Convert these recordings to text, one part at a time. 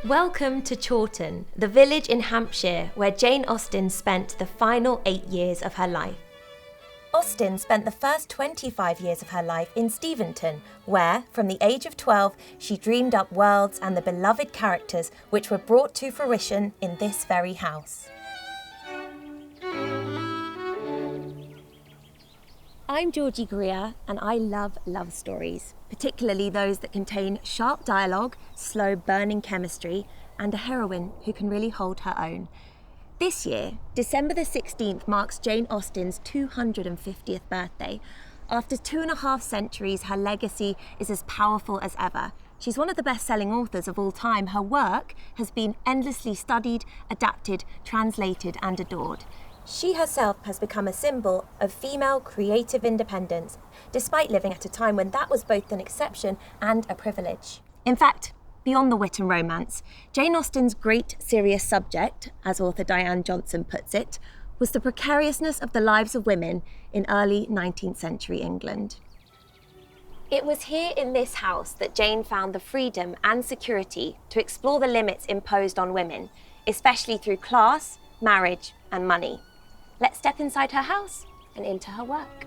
Welcome to Chawton, the village in Hampshire where Jane Austen spent the final 8 years of her life. Austen spent the first 25 years of her life in Steventon, where, from the age of 12, she dreamed up worlds and the beloved characters which were brought to fruition in this very house. I'm Georgie Grier, and I love love stories, particularly those that contain sharp dialogue, slow burning chemistry, and a heroine who can really hold her own. This year, December the 16th marks Jane Austen's 250th birthday. After 2.5 centuries, her legacy is as powerful as ever. She's one of the best-selling authors of all time. Her work has been endlessly studied, adapted, translated, and adored. She herself has become a symbol of female creative independence, despite living at a time when that was both an exception and a privilege. In fact, beyond the wit and romance, Jane Austen's great serious subject, as author Diane Johnson puts it, was the precariousness of the lives of women in early 19th century England. It was here in this house that Jane found the freedom and security to explore the limits imposed on women, especially through class, marriage, and money. Let's step inside her house and into her work.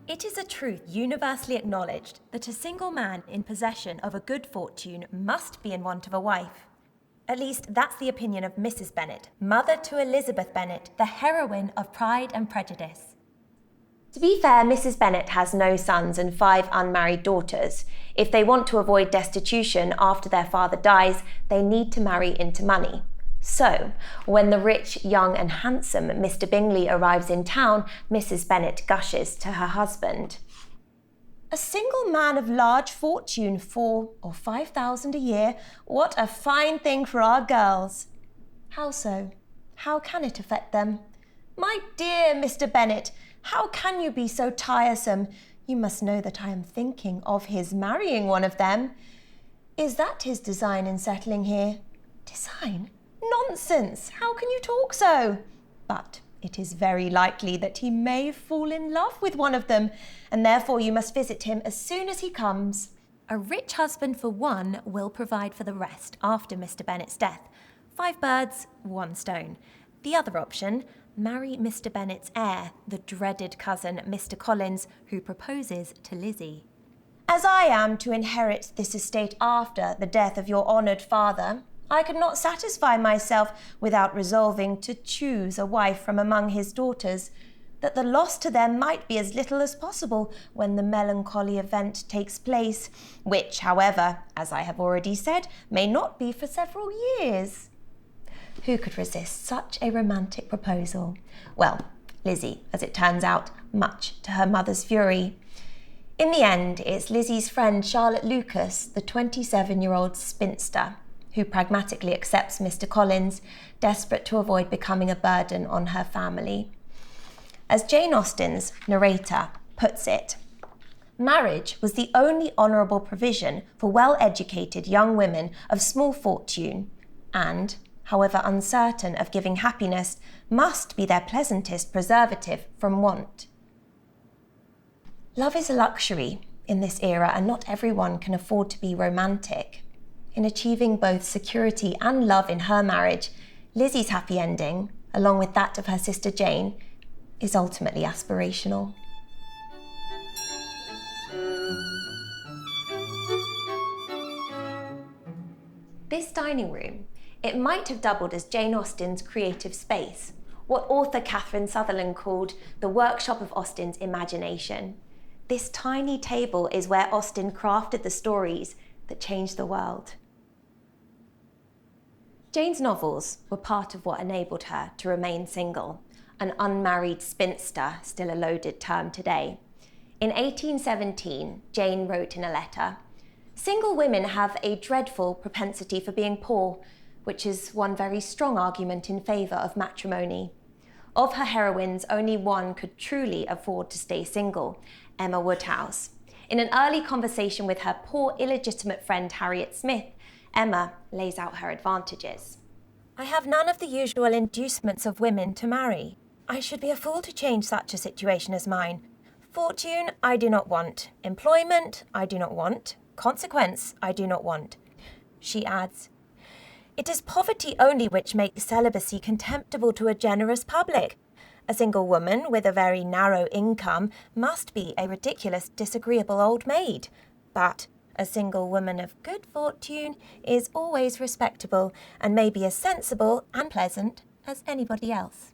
It is a truth universally acknowledged that a single man in possession of a good fortune must be in want of a wife. At least that's the opinion of Mrs. Bennet, mother to Elizabeth Bennet, the heroine of Pride and Prejudice. To be fair, Mrs. Bennet has no sons and 5 unmarried daughters. If they want to avoid destitution after their father dies, they need to marry into money. So, when the rich, young and handsome Mr. Bingley arrives in town, Mrs. Bennet gushes to her husband. A single man of large fortune, 4,000 or 5,000 a year, what a fine thing for our girls. How so? How can it affect them? My dear Mr. Bennet, how can you be so tiresome? You must know that I am thinking of his marrying one of them. Is that his design in settling here? Design? Nonsense! How can you talk so? But it is very likely that he may fall in love with one of them, and therefore you must visit him as soon as he comes. A rich husband for one will provide for the rest after Mr. Bennet's death. 5 birds, 1 stone. The other option, marry Mr. Bennet's heir, the dreaded cousin, Mr. Collins, who proposes to Lizzie. As I am to inherit this estate after the death of your honoured father, I could not satisfy myself without resolving to choose a wife from among his daughters, that the loss to them might be as little as possible when the melancholy event takes place, which, however, as I have already said, may not be for several years. Who could resist such a romantic proposal? Well, Lizzie, as it turns out, much to her mother's fury. In the end, it's Lizzie's friend Charlotte Lucas, the 27-year-old spinster, who pragmatically accepts Mr. Collins, desperate to avoid becoming a burden on her family. As Jane Austen's narrator puts it, marriage was the only honourable provision for well-educated young women of small fortune, and, however uncertain of giving happiness, must be their pleasantest preservative from want. Love is a luxury in this era, and not everyone can afford to be romantic. In achieving both security and love in her marriage, Lizzie's happy ending, along with that of her sister Jane, is ultimately aspirational. This dining room, it might have doubled as Jane Austen's creative space, what author Catherine Sutherland called the workshop of Austen's imagination. This tiny table is where Austen crafted the stories that changed the world. Jane's novels were part of what enabled her to remain single, an unmarried spinster, still a loaded term today. In 1817, Jane wrote in a letter, "Single women have a dreadful propensity for being poor, which is one very strong argument in favour of matrimony. Of her heroines, only one could truly afford to stay single, Emma Woodhouse. In an early conversation with her poor illegitimate friend Harriet Smith, Emma lays out her advantages. I have none of the usual inducements of women to marry. I should be a fool to change such a situation as mine. Fortune, I do not want. Employment, I do not want. Consequence, I do not want. She adds, it is poverty only which makes celibacy contemptible to a generous public. A single woman with a very narrow income must be a ridiculous, disagreeable old maid. But a single woman of good fortune is always respectable and may be as sensible and pleasant as anybody else.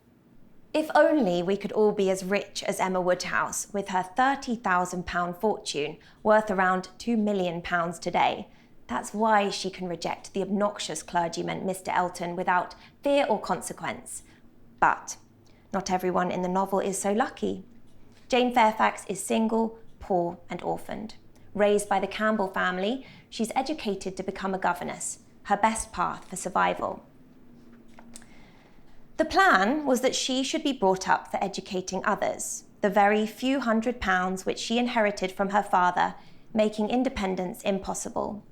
If only we could all be as rich as Emma Woodhouse, with her £30,000 fortune, worth around £2 million today. That's why she can reject the obnoxious clergyman Mr. Elton without fear or consequence. But not everyone in the novel is so lucky. Jane Fairfax is single, poor and orphaned. Raised by the Campbell family, she's educated to become a governess, her best path for survival. The plan was that she should be brought up for educating others, the very few £100 which she inherited from her father, making independence impossible.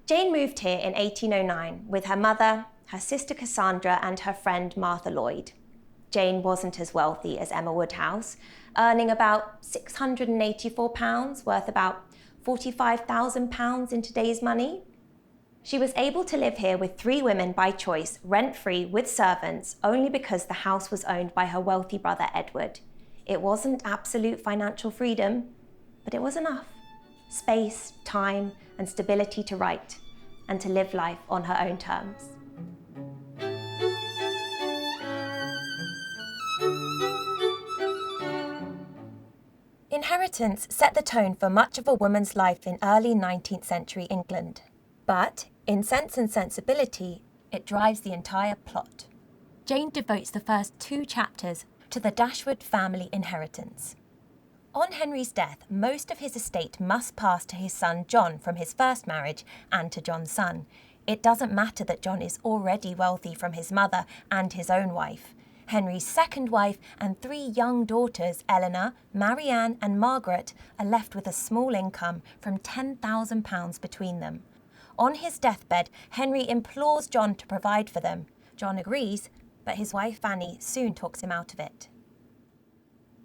Jane moved here in 1809 with her mother, her sister Cassandra and her friend Martha Lloyd. Jane wasn't as wealthy as Emma Woodhouse, earning about £684, worth about £45,000 in today's money. She was able to live here with 3 women by choice, rent-free with servants, only because the house was owned by her wealthy brother Edward. It wasn't absolute financial freedom, but it was enough. Space, time, and stability to write, and to live life on her own terms. Inheritance set the tone for much of a woman's life in early 19th century England. But, in Sense and Sensibility, it drives the entire plot. Jane devotes the first 2 chapters to the Dashwood family inheritance. On Henry's death, most of his estate must pass to his son John from his first marriage and to John's son. It doesn't matter that John is already wealthy from his mother and his own wife. Henry's second wife and 3 young daughters, Eleanor, Marianne and Margaret, are left with a small income from £10,000 between them. On his deathbed, Henry implores John to provide for them. John agrees, but his wife Fanny soon talks him out of it.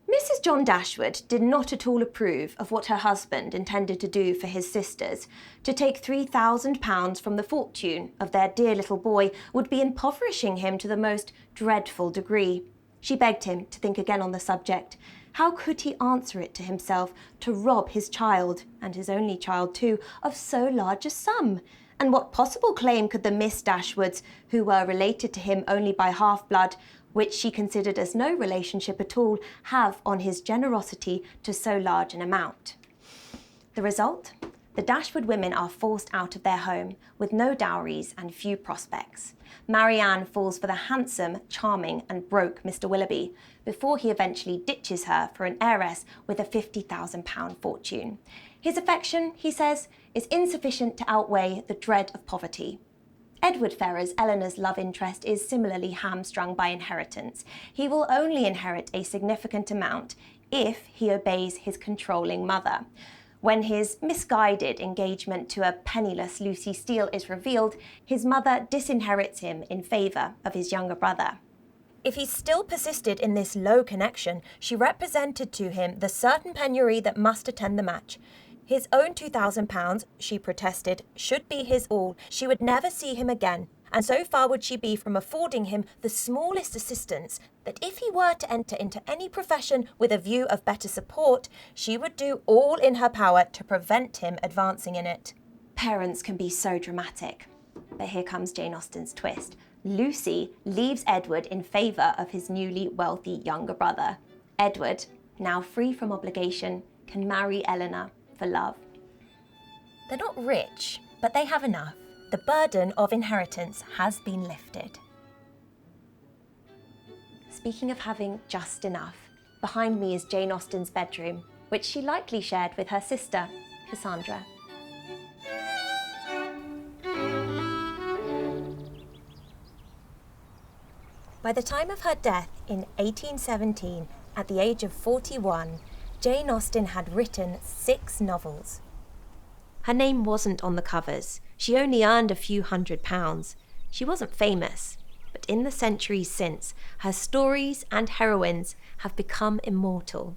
Mrs. John Dashwood did not at all approve of what her husband intended to do for his sisters. To take £3,000 from the fortune of their dear little boy would be impoverishing him to the most dreadful degree. She begged him to think again on the subject. How could he answer it to himself, to rob his child, and his only child too, of so large a sum? And what possible claim could the Miss Dashwoods, who were related to him only by half-blood, which she considered as no relationship at all, have on his generosity to so large an amount? The result? The Dashwood women are forced out of their home, with no dowries and few prospects. Marianne falls for the handsome, charming and broke Mr. Willoughby, before he eventually ditches her for an heiress with a £50,000 fortune. His affection, he says, is insufficient to outweigh the dread of poverty. Edward Ferrars, Eleanor's love interest, is similarly hamstrung by inheritance. He will only inherit a significant amount if he obeys his controlling mother. When his misguided engagement to a penniless Lucy Steele is revealed, his mother disinherits him in favour of his younger brother. If he still persisted in this low connection, she represented to him the certain penury that must attend the match. His own £2,000, she protested, should be his all. She would never see him again, and so far would she be from affording him the smallest assistance that if he were to enter into any profession with a view of better support, she would do all in her power to prevent him advancing in it. Parents can be so dramatic. But here comes Jane Austen's twist. Lucy leaves Edward in favour of his newly wealthy younger brother. Edward, now free from obligation, can marry Eleanor for love. They're not rich, but they have enough. The burden of inheritance has been lifted. Speaking of having just enough, behind me is Jane Austen's bedroom, which she likely shared with her sister, Cassandra. By the time of her death in 1817, at the age of 41, Jane Austen had written 6 novels. Her name wasn't on the covers. She only earned a few £100s. She wasn't famous, but in the centuries since, her stories and heroines have become immortal.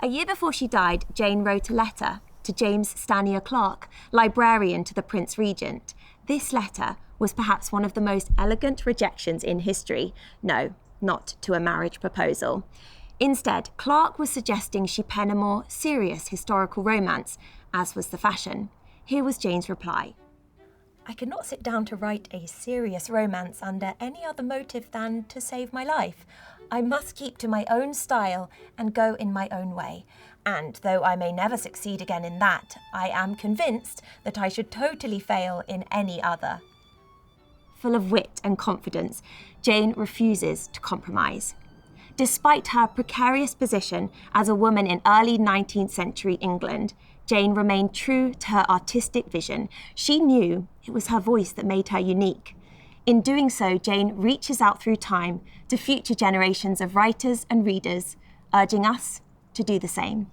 A year before she died, Jane wrote a letter to James Stanier Clark, librarian to the Prince Regent. This letter was perhaps one of the most elegant rejections in history. No, not to a marriage proposal. Instead, Clark was suggesting she pen a more serious historical romance, as was the fashion. Here was Jane's reply. I could not sit down to write a serious romance under any other motive than to save my life. I must keep to my own style and go in my own way. And though I may never succeed again in that, I am convinced that I should totally fail in any other. Full of wit and confidence, Jane refuses to compromise. Despite her precarious position as a woman in early 19th century England, Jane remained true to her artistic vision. She knew it was her voice that made her unique. In doing so, Jane reaches out through time to future generations of writers and readers, urging us to do the same.